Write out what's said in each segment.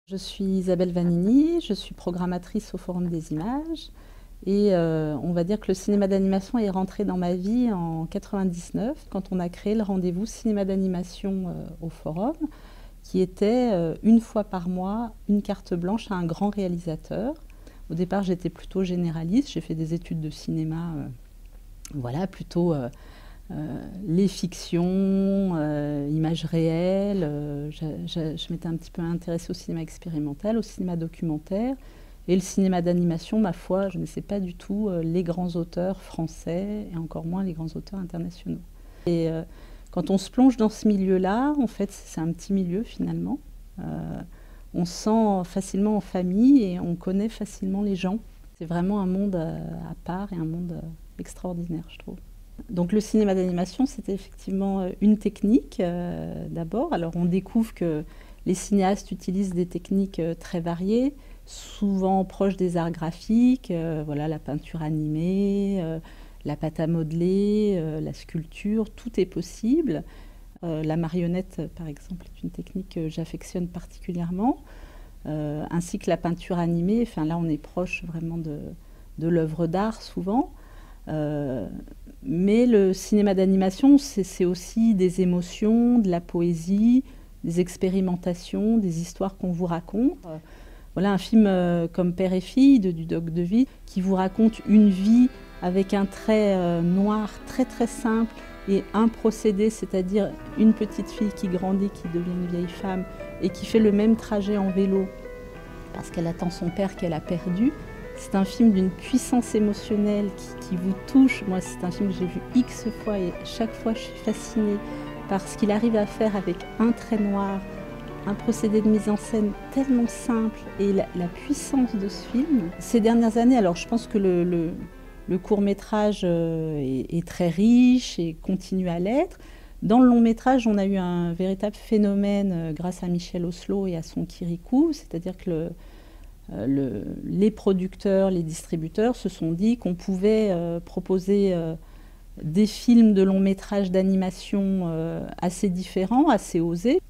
Je suis Isabelle Vanini, je suis programmatrice au Forum des images et on va dire que le cinéma d'animation est rentré dans ma vie en 1999 quand on a créé le rendez-vous cinéma d'animation au Forum qui était une fois par mois une carte blanche à un grand réalisateur. Au départ j'étais plutôt généraliste, j'ai fait des études de cinéma, voilà, plutôt les fictions, images réelles. Je m'étais un petit peu intéressée au cinéma expérimental, au cinéma documentaire. Et le cinéma d'animation, ma foi, je ne sais pas du tout les grands auteurs français et encore moins les grands auteurs internationaux. Et quand on se plonge dans ce milieu-là, en fait, c'est un petit milieu finalement. On se sent facilement en famille et on connaît facilement les gens. C'est vraiment un monde à part et un monde extraordinaire, je trouve. Donc le cinéma d'animation, c'était effectivement une technique d'abord. Alors on découvre que les cinéastes utilisent des techniques très variées, souvent proches des arts graphiques, voilà, la peinture animée, la pâte à modeler, la sculpture, tout est possible. La marionnette, par exemple, est une technique que j'affectionne particulièrement, ainsi que la peinture animée. Enfin, là, on est proche vraiment de l'œuvre d'art souvent. Mais le cinéma d'animation, c'est aussi des émotions, de la poésie, des expérimentations, des histoires qu'on vous raconte. Voilà un film comme Père et fille de Dudok de Witt qui vous raconte une vie avec un trait noir très très simple et un procédé, c'est-à-dire une petite fille qui grandit, qui devient une vieille femme et qui fait le même trajet en vélo parce qu'elle attend son père qu'elle a perdu. C'est un film d'une puissance émotionnelle qui vous touche. Moi, c'est un film que j'ai vu X fois et chaque fois, je suis fascinée par ce qu'il arrive à faire avec un trait noir, un procédé de mise en scène tellement simple et la puissance de ce film. Ces dernières années, alors je pense que le court-métrage est très riche et continue à l'être. Dans le long-métrage, on a eu un véritable phénomène grâce à Michel Oslo et à son Kirikou, c'est-à-dire que les producteurs, les distributeurs se sont dit qu'on pouvait proposer des films de long métrage d'animation assez différents, assez osés.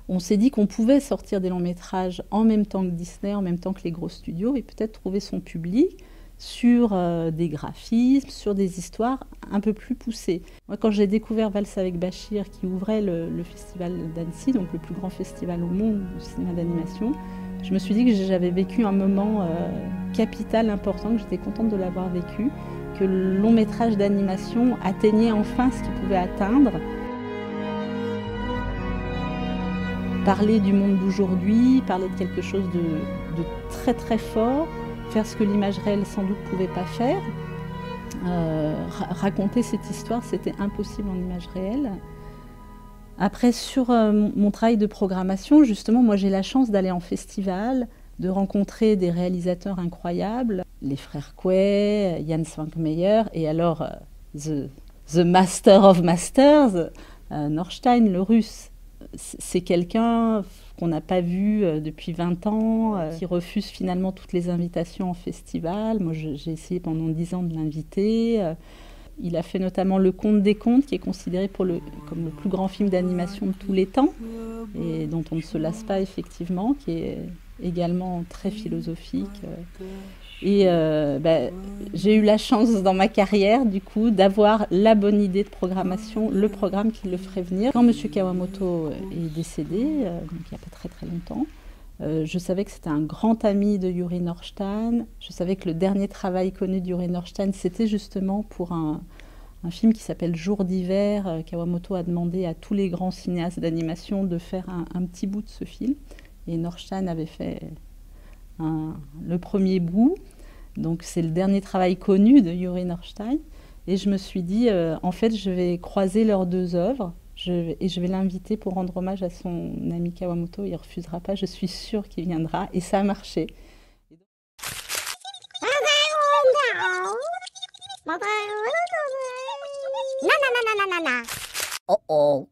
On s'est dit qu'on pouvait sortir des longs métrages en même temps que Disney, en même temps que les gros studios et peut-être trouver son public sur des graphismes, sur des histoires un peu plus poussées. Moi, quand j'ai découvert Valse avec Bachir qui ouvrait le festival d'Annecy, donc le plus grand festival au monde du cinéma d'animation, je me suis dit que j'avais vécu un moment capital, important, que j'étais contente de l'avoir vécu, que le long métrage d'animation atteignait enfin ce qu'il pouvait atteindre. Parler du monde d'aujourd'hui, parler de quelque chose de très très fort, faire ce que l'image réelle sans doute ne pouvait pas faire. Raconter cette histoire, c'était impossible en image réelle. Après, sur mon travail de programmation, justement, moi j'ai la chance d'aller en festival, de rencontrer des réalisateurs incroyables, les frères Quay, Jan Svankmajer, et alors the Master of Masters, Norstein, le russe. C'est quelqu'un qu'on n'a pas vu depuis 20 ans, qui refuse finalement toutes les invitations en festival. Moi j'ai essayé pendant 10 ans de l'inviter. Il a fait notamment Le Conte des Contes, qui est considéré comme le plus grand film d'animation de tous les temps, et dont on ne se lasse pas effectivement, qui est également très philosophique. Et j'ai eu la chance dans ma carrière, du coup, d'avoir la bonne idée de programmation, le programme qui le ferait venir. Quand M. Kawamoto est décédé, donc il n'y a pas très très longtemps, je savais que c'était un grand ami de Yuri Norstein. Je savais que le dernier travail connu de Yuri Norstein, c'était justement pour un film qui s'appelle Jour d'hiver. Kawamoto a demandé à tous les grands cinéastes d'animation de faire un petit bout de ce film. Et Norstein avait fait le premier bout. Donc c'est le dernier travail connu de Yuri Norstein. Et je me suis dit, en fait, je vais croiser leurs deux œuvres. Et je vais l'inviter pour rendre hommage à son ami Kawamoto. Il ne refusera pas, je suis sûre qu'il viendra. Et ça a marché. Oh oh.